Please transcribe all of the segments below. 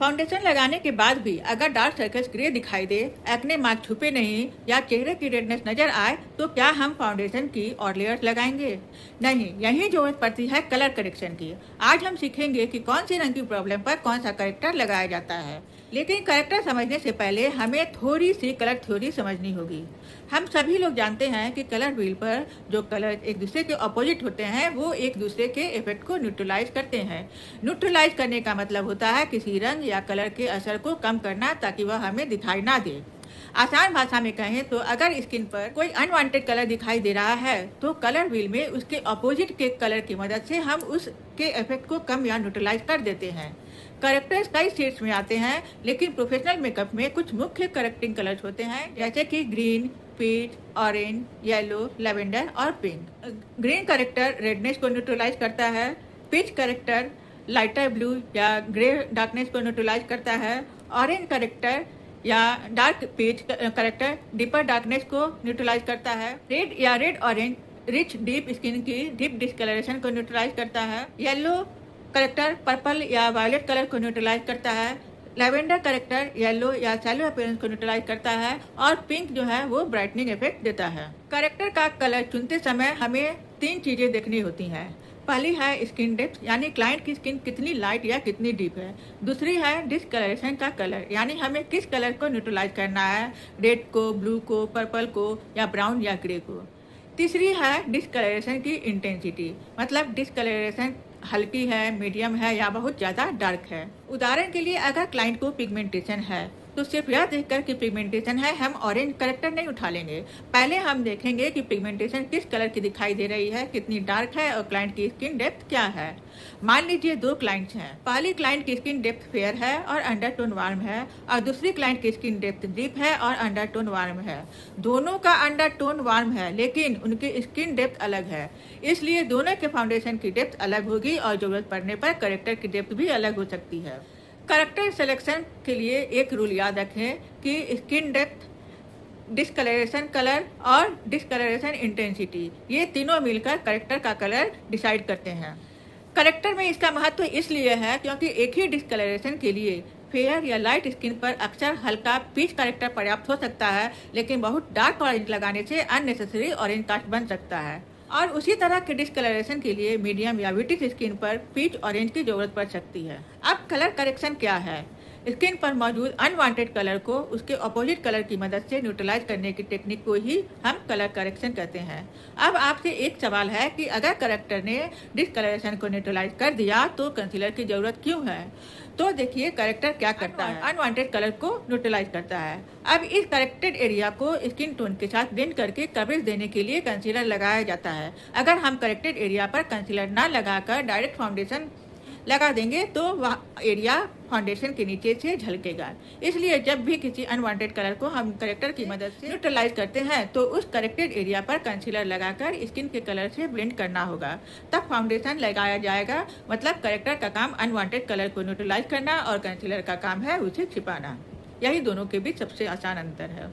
Foundation लगाने के बाद भी अगर डार्क सर्कल्स ग्रे दिखाई दे, एक्ने मार्क छुपे नहीं या चेहरे की रेडनेस नजर आए तो क्या हम फाउंडेशन की और लेयर्स लगाएंगे? नहीं, यही जरूरत पड़ती है कलर करेक्शन की। आज हम सीखेंगे कि कौन सी रंग की प्रॉब्लम पर कौन सा करेक्टर लगाया जाता है। लेकिन करेक्टर समझने से पहले हमें थोड़ी सी कलर थ्योरी समझनी होगी। हम सभी लोग जानते हैं कि कलर व्हील पर जो कलर एक दूसरे के अपोजिट होते हैं वो एक दूसरे के इफेक्ट को न्यूट्रलाइज करते हैं। न्यूट्रलाइज करने का मतलब होता है किसी रंग या कलर के असर को कम करना ताकि वह हमें दिखाई ना दे। आसान भाषा में कहें तो अगर स्किन पर कोई अनवांटेड कलर दिखाई दे रहा है तो कलर व्हील में उसके अपोजिट के कलर की मदद से हम उसके इफेक्ट को कम या न्यूट्रलाइज कर देते हैं। करेक्टर्स कई शेड्स में आते हैं, लेकिन प्रोफेशनल मेकअप में कुछ मुख्य करेक्टिंग कलर्स होते हैं जैसे कि green, peach, orange, yellow, lavender और पिंक। ग्रीन करेक्टर रेडनेस को न्यूट्रलाइज करता है, पीच करेक्टर लाइटर ब्लू या ग्रे डार्कनेस को न्यूट्रलाइज करता है, ऑरेंज करेक्टर या dark peach corrector deeper darkness को न्यूट्रलाइज करता है, रेड या red orange rich deep skin की डीप डिस्कलरेशन को न्यूट्रलाइज करता है, येलो करेक्टर पर्पल या वायलेट कलर को न्यूट्रलाइज करता है, लेवेंडर करेक्टर येलो या सैलो अपीयरेंस को न्यूट्रलाइज करता है और पिंक जो है वो ब्राइटनिंग इफेक्ट देता है। करेक्टर का कलर चुनते समय हमें 3 चीजें देखनी होती हैं। पहली है स्किन डेप्थ, यानी क्लाइंट की स्किन कितनी लाइट या कितनी डीप है। दूसरी है डिस्कलरेशन का कलर, यानी हमें किस कलर को न्यूट्रलाइज करना है, रेड को, ब्लू को, पर्पल को या ब्राउन या ग्रे को। तीसरी है डिस्कलरेशन की इंटेंसिटी, मतलब डिस्कलरेशन हल्की है, मीडियम है या बहुत ज़्यादा डार्क है। उदाहरण के लिए अगर क्लाइंट को पिगमेंटेशन है तो सिर्फ यह देखकर कि पिगमेंटेशन है हम ऑरेंज करेक्टर नहीं उठा लेंगे। पहले हम देखेंगे कि पिगमेंटेशन किस कलर की दिखाई दे रही है, कितनी डार्क है और क्लाइंट की स्किन डेप्थ क्या है। मान लीजिए 2 क्लाइंट्स हैं। पहली क्लाइंट की स्किन डेप्थ फेयर है और अंडरटोन वार्म है और दूसरी क्लाइंट की स्किन डेप्थ डीप है और अंडरटोन वार्म है। दोनों का अंडरटोन वार्म है लेकिन उनकी स्किन डेप्थ अलग है, इसलिए दोनों के फाउंडेशन की डेप्थ अलग होगी और जरूरत पड़ने पर करेक्टर की डेप्थ भी अलग हो सकती है। करेक्टर सिलेक्शन के लिए एक रूल याद रखें कि स्किन डेप्थ, डिस्कलरेशन कलर और डिस्कलरेशन इंटेंसिटी, ये तीनों मिलकर करेक्टर का कलर डिसाइड करते हैं। करेक्टर में इसका महत्व इसलिए है क्योंकि एक ही डिस्कलरेशन के लिए फेयर या लाइट स्किन पर अक्सर हल्का पीच करेक्टर पर्याप्त हो सकता है, लेकिन बहुत डार्क ऑरेंज लगाने से अननेसेसरी ऑरेंज कास्ट बन सकता है। और उसी तरह के डिस्कलरेशन के लिए मीडियम या विटिश स्किन पर पीच ऑरेंज की जरूरत पड़ सकती है। अब कलर करेक्शन क्या है? स्किन पर मौजूद अनवांटेड कलर को उसके अपोजिट कलर की मदद से न्यूट्रलाइज करने की टेक्निक को ही हम कलर करेक्शन कहते हैं। अब आपसे एक सवाल है कि अगर करेक्टर ने डिस्कलरेशन को न्यूट्रलाइज कर दिया तो कंसीलर की जरूरत क्यों है? तो देखिए करेक्टर क्या करता है, अनवांटेड कलर को न्यूट्रलाइज करता है। अब इस करेक्टेड एरिया को स्किन टोन के साथ ब्लेंड करके कवरेज देने के लिए कंसीलर लगाया जाता है। अगर हम करेक्टेड एरिया पर कंसीलर न लगाकर डायरेक्ट फाउंडेशन लगा देंगे तो वह एरिया फाउंडेशन के नीचे से झलकेगा। इसलिए जब भी किसी अनवांटेड कलर को हम करेक्टर की मदद से न्यूट्रलाइज करते हैं तो उस करेक्टेड एरिया पर कंसीलर लगाकर स्किन के कलर से ब्लेंड करना होगा, तब फाउंडेशन लगाया जाएगा। मतलब करेक्टर का काम अनवांटेड कलर को न्यूट्रलाइज करना और कंसीलर का काम है उसे छिपाना। यही दोनों के बीच सबसे आसान अंतर है।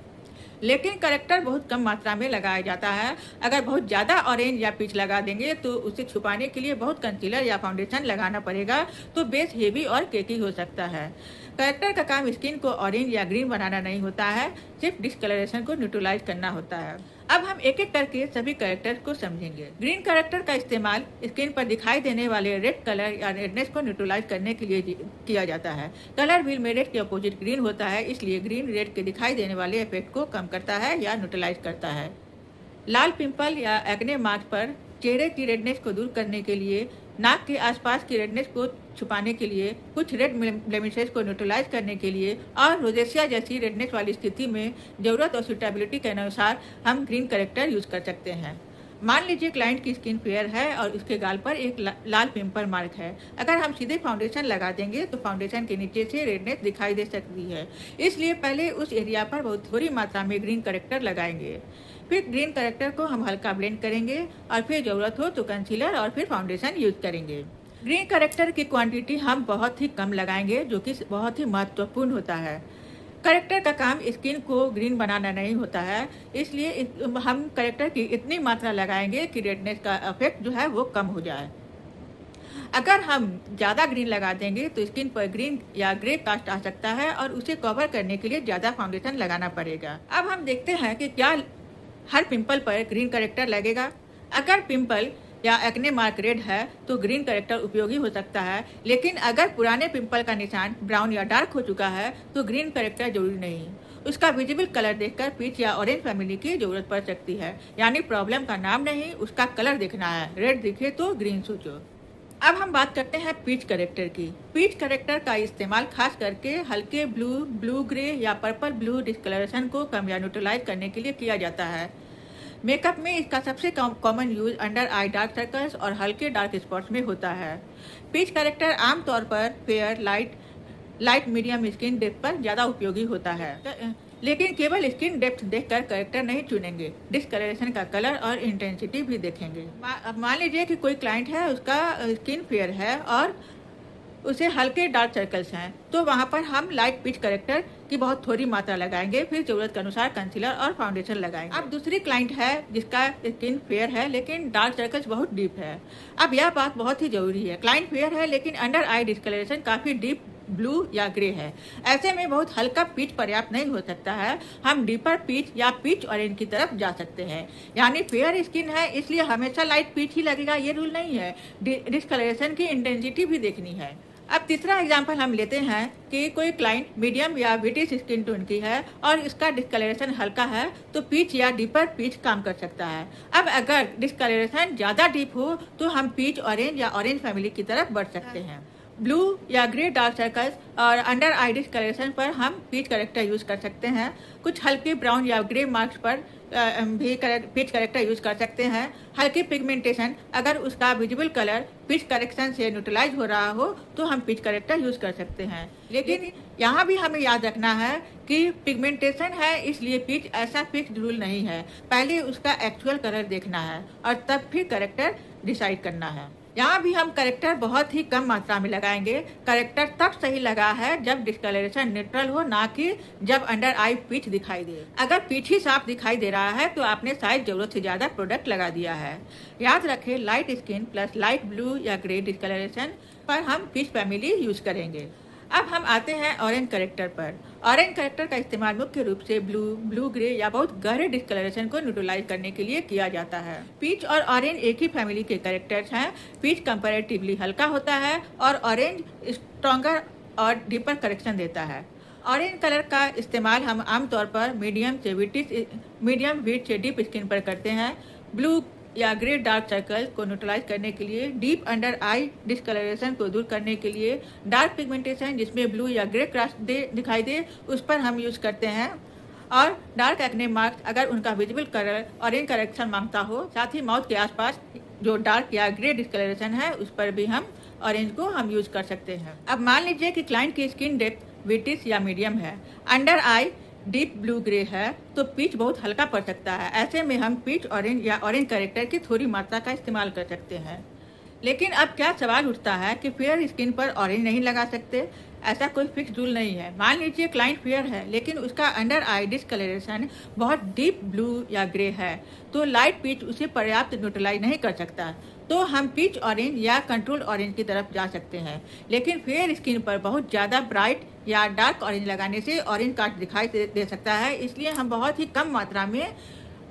लेकिन करेक्टर बहुत कम मात्रा में लगाया जाता है। अगर बहुत ज़्यादा ऑरेंज या पीच लगा देंगे तो उसे छुपाने के लिए बहुत कंसीलर या फाउंडेशन लगाना पड़ेगा, तो बेस हेवी और केकी हो सकता है। करेक्टर का काम स्किन को ऑरेंज या ग्रीन बनाना नहीं होता है, सिर्फ डिस्कलरेशन को न्यूट्रलाइज करना होता है। अब हम एक एक करके सभी करेक्टर को समझेंगे। ग्रीन करेक्टर का इस्तेमाल स्किन पर दिखाई देने वाले रेड कलर या रेडनेस को न्यूट्रलाइज करने के लिए किया जाता है। कलर व्हील में रेड के अपोजिट ग्रीन होता है, इसलिए ग्रीन रेड के दिखाई देने वाले इफेक्ट को कम करता है या न्यूट्रलाइज करता है। लाल पिंपल या एक्ने मार्क पर चेहरे की रेडनेस को दूर करने के लिए, नाक के आसपास की रेडनेस को छुपाने के लिए, कुछ रेड ब्लेमिशेस को न्यूट्रलाइज करने के लिए और रोजेसिया जैसी रेडनेस वाली स्थिति में जरूरत और सूटेबिलिटी के अनुसार हम ग्रीन करेक्टर यूज कर सकते हैं। मान लीजिए क्लाइंट की स्किन फेयर है और उसके गाल पर एक लाल पिंपल मार्क है। अगर हम सीधे फाउंडेशन लगा देंगे तो फाउंडेशन के नीचे से रेडनेस दिखाई दे सकती है, इसलिए पहले उस एरिया पर बहुत थोड़ी मात्रा में ग्रीन करेक्टर लगाएंगे। फिर ग्रीन करेक्टर को हम हल्का ब्लेंड करेंगे और फिर जरूरत हो तो कंसीलर और फिर फाउंडेशन यूज करेंगे। ग्रीन करेक्टर की क्वांटिटी हम बहुत ही कम लगाएंगे, जो कि बहुत ही महत्वपूर्ण होता है। करेक्टर का काम स्किन को ग्रीन बनाना नहीं होता है, इसलिए हम करेक्टर की इतनी मात्रा लगाएंगे कि रेडनेस का इफेक्ट जो है वो कम हो जाए। अगर हम ज़्यादा ग्रीन लगा देंगे तो स्किन पर ग्रीन या ग्रे कास्ट आ सकता है और उसे कवर करने के लिए ज़्यादा फाउंडेशन लगाना पड़ेगा। अब हम देखते हैं कि क्या हर पिंपल पर ग्रीन करेक्टर लगेगा। अगर पिंपल या एक्ने मार्क रेड है तो ग्रीन करेक्टर उपयोगी हो सकता है, लेकिन अगर पुराने पिंपल का निशान ब्राउन या डार्क हो चुका है तो ग्रीन करेक्टर जरूरी नहीं। उसका विजिबल कलर देखकर पीच या ऑरेंज फैमिली की जरूरत पड़ सकती है। यानी प्रॉब्लम का नाम नहीं, उसका कलर देखना है। रेड दिखे तो ग्रीन सोचो। अब हम बात करते हैं पीच करेक्टर की। पीच करेक्टर का इस्तेमाल खास करके हल्के ब्लू, ब्लू ग्रे या पर्पल ब्लू डिस्कलरेशन को कम या न्यूट्रलाइज करने के लिए किया जाता है। मेकअप में इसका सबसे common use under eye dark circles और हल्के डार्क स्पॉट्स में होता है। पीच करेक्टर आमतौर पर fair, light medium skin depth पर ज़्यादा उपयोगी होता है, लेकिन केवल स्किन डेप्थ देखकर करेक्टर नहीं चुनेंगे, डिस्कलरेशन का कलर और इंटेंसिटी भी देखेंगे। अब मान लीजिए कि कोई क्लाइंट है, उसका स्किन फेयर है और उसे हल्के डार्क सर्कल्स हैं, तो वहाँ पर हम लाइट पीच करेक्टर की बहुत थोड़ी मात्रा लगाएंगे, फिर जरूरत के अनुसार कंसीलर और फाउंडेशन लगाएंगे। अब दूसरी क्लाइंट है जिसका स्किन फेयर है लेकिन डार्क सर्कल्स बहुत डीप है। अब यह बात बहुत ही जरूरी है। क्लाइंट फेयर है लेकिन अंडर आई डिस्कलरेशन काफ़ी डीप ब्लू या ग्रे है। ऐसे में बहुत हल्का पीच पर्याप्त नहीं हो सकता है। हम डीपर पीच या पीच ऑरेंज की तरफ जा सकते हैं। यानी फेयर स्किन है इसलिए हमेशा लाइट पीच ही लगेगा, ये रूल नहीं है। डिस्कलरेशन की इंटेंसिटी भी देखनी है। अब तीसरा एग्जांपल हम लेते हैं कि कोई क्लाइंट मीडियम या ब्रिटिश स्किन टोन की है और इसका डिस्कलरेशन हल्का है तो पीच या डीपर पीच काम कर सकता है। अब अगर डिस्कलरेशन ज़्यादा डीप हो तो हम पीच ऑरेंज या ऑरेंज फैमिली की तरफ बढ़ सकते हैं। ब्लू या ग्रे डार्क सर्कल्स और अंडर आई डिस्कलरेशन पर हम पीच करेक्टर यूज कर सकते हैं। कुछ हल्के ब्राउन या ग्रे मार्क्स पर भी पीच करेक्टर यूज कर सकते हैं। हल्की पिगमेंटेशन, अगर उसका विजिबल कलर पीच करेक्शन से न्यूट्रलाइज हो रहा हो तो हम पीच करेक्टर यूज कर सकते हैं। लेकिन यहाँ भी हमें याद रखना है कि पिगमेंटेशन है इसलिए पीच ऐसा फिक्स्ड रूल नहीं है। पहले उसका एक्चुअल कलर देखना है और तब फिर करेक्टर डिसाइड करना है। यहाँ भी हम करेक्टर बहुत ही कम मात्रा में लगाएंगे। करेक्टर तब सही लगा है जब डिस्कलरेशन न्यूट्रल हो, ना कि जब अंडर आई पीच दिखाई दे। अगर पीच ही साफ दिखाई दे रहा है तो आपने शायद जरूरत से ज्यादा प्रोडक्ट लगा दिया है। याद रखें, light skin plus light blue या ग्रे डिस्कलरेशन पर हम पीच फैमिली यूज करेंगे। अब हम आते हैं ऑरेंज करेक्टर पर। ऑरेंज करेक्टर का इस्तेमाल मुख्य रूप से ब्लू, ब्लू ग्रे या बहुत गहरे डिस्कलरेशन को न्यूट्रलाइज करने के लिए किया जाता है। पीच और ऑरेंज एक ही फैमिली के करेक्टर्स हैं। पीच कंपैरेटिवली हल्का होता है और ऑरेंज स्ट्रॉन्गर और डीपर करेक्शन देता है। ऑरेंज कलर का इस्तेमाल हम आमतौर पर मीडियम वीट से डीप स्किन पर करते हैं। ब्लू या ग्रे डार्क सर्कल को न्यूट्रलाइज करने के लिए, डीप अंडर आई डिस्कलरेशन को दूर करने के लिए, डार्क पिगमेंटेशन जिसमें ब्लू या ग्रे क्रॉस दिखाई दे उस पर हम यूज करते हैं, और डार्क एक्ने मार्क्स अगर उनका विजिबल कलर ऑरेंज करेक्शन मांगता हो। साथ ही माउथ के आसपास जो डार्क या ग्रे डिस्कलरेशन है उस पर भी हम ऑरेंज को हम यूज कर सकते हैं। अब मान लीजिए कि क्लाइंट की स्किन डेप्थ विटिश या मीडियम है, अंडर आई डीप ब्लू ग्रे है तो पीच बहुत हल्का पड़ सकता है। ऐसे में हम पीच ऑरेंज या ऑरेंज करेक्टर की थोड़ी मात्रा का इस्तेमाल कर सकते हैं। लेकिन अब क्या सवाल उठता है कि फेयर स्किन पर ऑरेंज नहीं लगा सकते? ऐसा कोई फिक्स रूल नहीं है। मान लीजिए क्लाइंट फेयर है लेकिन उसका अंडर आई डिस्कलरेशन बहुत डीप ब्लू या ग्रे है तो लाइट पीच उसे पर्याप्त न्यूट्रलाइज नहीं कर सकता, तो हम पीच ऑरेंज या कंट्रोल्ड ऑरेंज की तरफ जा सकते हैं। लेकिन फेयर स्किन पर बहुत ज़्यादा ब्राइट या डार्क ऑरेंज लगाने से ऑरेंज कास्ट दिखाई दे सकता है, इसलिए हम बहुत ही कम मात्रा में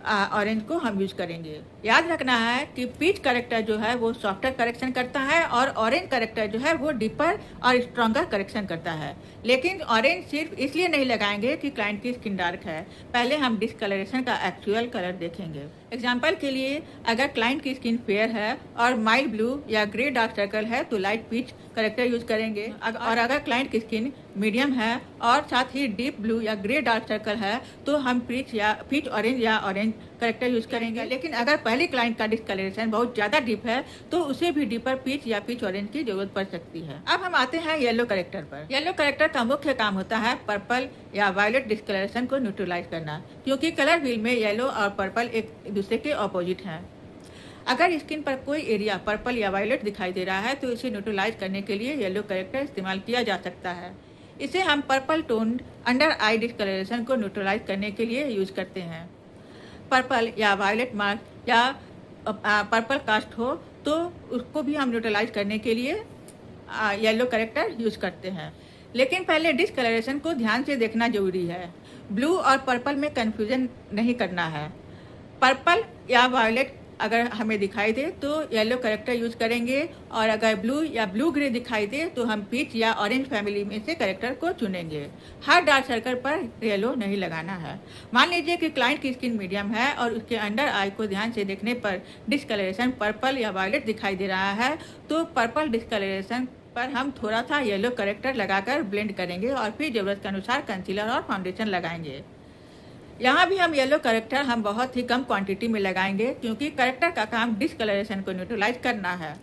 ऑरेंज को हम यूज करेंगे। याद रखना है कि पीच करेक्टर जो है वो सॉफ्टर करेक्शन करता है और ऑरेंज करेक्टर जो है वो डीपर और स्ट्रॉन्गर करेक्शन करता है। लेकिन ऑरेंज सिर्फ इसलिए नहीं लगाएंगे कि क्लाइंट की स्किन डार्क है, पहले हम डिस्कलरेशन का एक्चुअल कलर देखेंगे। एग्जाम्पल के लिए, अगर क्लाइंट की स्किन फेयर है और माइल्ड ब्लू या ग्रे डार्क सर्कल है तो लाइट पीच करेक्टर यूज करेंगे, और अगर क्लाइंट की स्किन मीडियम है और साथ ही डीप ब्लू या ग्रे डार्क सर्कल है तो हम पीच ऑरेंज या ऑरेंज करेक्टर यूज करेंगे। लेकिन अगर पहले क्लाइंट का डिस्कलरेशन बहुत ज्यादा डीप है तो उसे भी डीपर पीच या पीच ऑरेंज की जरूरत पड़ सकती है। अब हम आते हैं येलो करेक्टर पर। येलो करेक्टर का मुख्य काम होता है पर्पल या वायलेट डिस्कलरेशन को न्यूट्रलाइज करना, क्योंकि कलर व्हील में येलो और पर्पल एक दूसरे के ऑपोजिट हैं। अगर स्किन पर कोई एरिया पर्पल या वायलेट दिखाई दे रहा है तो इसे न्यूट्रलाइज करने के लिए येलो करेक्टर इस्तेमाल किया जा सकता है। इसे हम पर्पल टोन्ड अंडर आई डिस्कलरेशन को न्यूट्रलाइज करने के लिए यूज करते हैं। पर्पल या वायलेट मार्क या पर्पल कास्ट हो तो उसको भी हम न्यूट्रलाइज करने के लिए येलो करेक्टर यूज करते हैं। लेकिन पहले डिस्कलरेशन को ध्यान से देखना जरूरी है। ब्लू और पर्पल में कंफ्यूजन नहीं करना है। पर्पल या वायलेट अगर हमें दिखाई दे तो येलो करेक्टर यूज करेंगे, और अगर ब्लू या ब्लू ग्रे दिखाई दे तो हम पीच या ऑरेंज फैमिली में से करेक्टर को चुनेंगे। हर डार्क सर्कल पर येलो नहीं लगाना है। मान लीजिए कि क्लाइंट की स्किन मीडियम है और उसके अंडर आई को ध्यान से देखने पर डिस्कलरेशन पर्पल या वायलेट दिखाई दे रहा है, तो पर्पल डिस्कलरेशन पर हम थोड़ा सा येलो करेक्टर लगाकर ब्लेंड करेंगे और फिर ज़रूरत के अनुसार कंसीलर और फाउंडेशन लगाएंगे। यहाँ भी हम येलो करेक्टर हम बहुत ही कम क्वांटिटी में लगाएंगे, क्योंकि करेक्टर का काम डिस्कलरेशन को न्यूट्रलाइज करना है।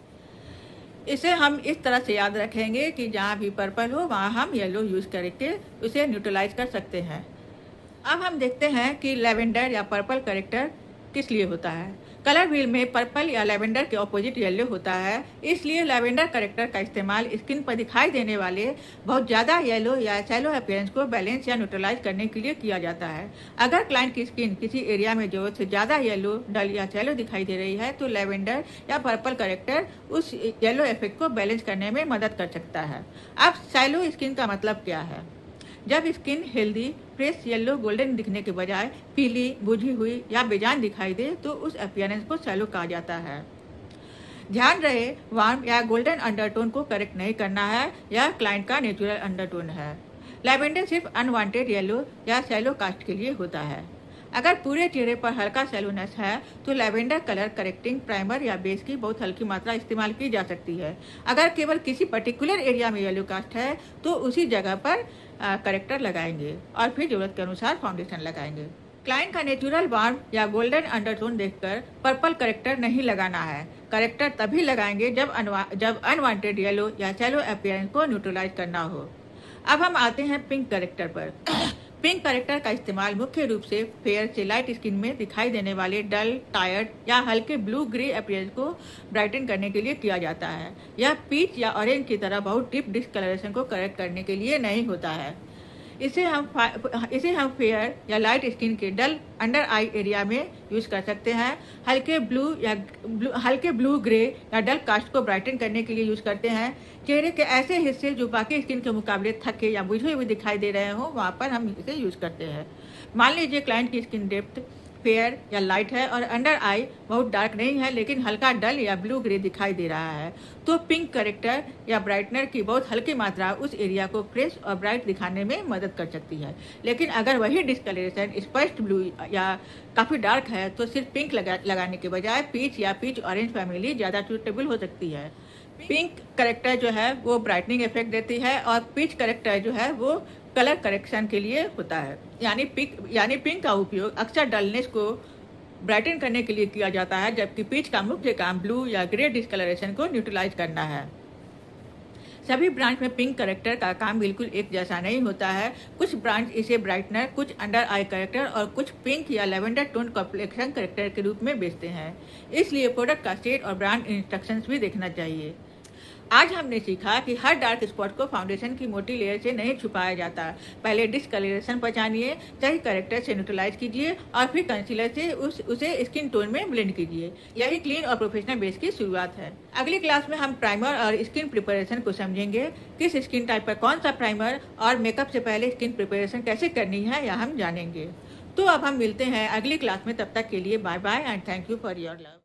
इसे हम इस तरह से याद रखेंगे कि जहाँ भी पर्पल हो वहाँ हम येलो यूज़ करके उसे न्यूट्रलाइज कर सकते हैं। अब हम देखते हैं कि लेवेंडर या पर्पल करेक्टर किस लिए होता है। कलर व्हील में पर्पल या लेवेंडर के ऑपोजिट येलो होता है, इसलिए लेवेंडर करेक्टर का इस्तेमाल स्किन पर दिखाई देने वाले बहुत ज़्यादा येलो या शैलो अपीयरेंस को बैलेंस या न्यूट्रलाइज करने के लिए किया जाता है। अगर क्लाइंट की स्किन किसी एरिया में जरूरत से ज़्यादा येलो, डल या शैलो दिखाई दे रही है तो लेवेंडर या पर्पल करेक्टर उस येलो इफेक्ट को बैलेंस करने में मदद कर सकता है। अब शैलो स्किन का मतलब क्या है? जब skin healthy, fresh yellow golden दिखने के बजाय पीली, बुझी हुई या बेजान दिखाई दे तो उस अपीयरेंस को शैलो कहा जाता है। ध्यान रहे, वार्म या गोल्डन अंडरटोन को करेक्ट नहीं करना है, यह क्लाइंट का नेचुरल अंडरटोन है। लैवेंडर सिर्फ अनवांटेड येलो या शैलो कास्ट के लिए होता है। अगर पूरे चेहरे पर हल्का सैलूनेस है तो लैवेंडर कलर करेक्टिंग प्राइमर या बेस की बहुत हल्की मात्रा इस्तेमाल की जा सकती है। अगर केवल किसी पर्टिकुलर एरिया में येलो कास्ट है तो उसी जगह पर करेक्टर लगाएंगे और फिर जरूरत के अनुसार फाउंडेशन लगाएंगे। क्लाइंट का नेचुरल वार्म या गोल्डन अंडरटोन देखकर पर्पल करेक्टर नहीं लगाना है। करेक्टर तभी लगाएंगे जब अनवांटेड येलो या शैलो अपीयरेंस को न्यूट्रलाइज करना हो। अब हम आते हैं पिंक करेक्टर पर। पिंक करेक्टर का इस्तेमाल मुख्य रूप से फेयर से लाइट स्किन में दिखाई देने वाले डल, टायर्ड या हल्के ब्लू ग्रे अपीयरेंस को ब्राइटन करने के लिए किया जाता है। यह पीच या ऑरेंज की तरह बहुत डीप डिस्कलरेशन को करेक्ट करने के लिए नहीं होता है। इसे हम फेयर या लाइट स्किन के डल अंडर आई एरिया में यूज कर सकते हैं। हल्के ब्लू ग्रे या डल कास्ट को ब्राइटन करने के लिए यूज करते हैं। चेहरे के ऐसे हिस्से जो बाकी स्किन के मुकाबले थके या बुझे हुए दिखाई दे रहे हो वहाँ पर हम इसे यूज करते हैं। मान लीजिए क्लाइंट की स्किन डेप्थ फेयर या लाइट है और अंडर आई बहुत डार्क नहीं है लेकिन हल्का डल या ब्लू ग्रे दिखाई दे रहा है, तो पिंक करेक्टर या ब्राइटनर की बहुत हल्की मात्रा उस एरिया को फ्रेश और ब्राइट दिखाने में मदद कर सकती है। लेकिन अगर वही डिस्कलरेशन स्पष्ट ब्लू या काफ़ी डार्क है तो सिर्फ पिंक लगाने के बजाय पीच या पीच ऑरेंज फैमिली ज़्यादा सूटेबल हो सकती है। पिंक करेक्टर जो है वो ब्राइटनिंग इफेक्ट देती है और पीच करेक्टर जो है वो कलर करेक्शन के लिए होता है। यानी पिंक का उपयोग अक्सर डलनेस को ब्राइटन करने के लिए किया जाता है, जबकि पीच का मुख्य काम ब्लू या ग्रे डिस्कलरेशन को न्यूट्रलाइज करना है। सभी ब्रांड्स में पिंक करेक्टर का काम बिल्कुल एक जैसा नहीं होता है। कुछ ब्रांड्स इसे ब्राइटनर, कुछ अंडर आई करेक्टर और कुछ पिंक या लेवेंडर टोन कॉम्प्लेक्शन करेक्टर के रूप में बेचते हैं। इसलिए प्रोडक्ट का शेड और ब्रांड इंस्ट्रक्शंस भी देखना चाहिए। आज हमने सीखा कि हर डार्क स्पॉट को फाउंडेशन की मोटी लेयर से नहीं छुपाया जाता। पहले डिस्कलरेशन पहचानिए, सही करेक्टर से न्यूट्रलाइज कीजिए और फिर कंसीलर से उसे स्किन टोन में ब्लेंड कीजिए। यही क्लीन और प्रोफेशनल बेस की शुरुआत है। अगली क्लास में हम प्राइमर और स्किन प्रिपरेशन को समझेंगे। किस स्किन टाइप पर कौन सा प्राइमर और मेकअप से पहले स्किन प्रिपरेशन कैसे करनी है यह हम जानेंगे। तो अब हम मिलते हैं अगली क्लास में। तब तक के लिए bye bye and thank you for your love.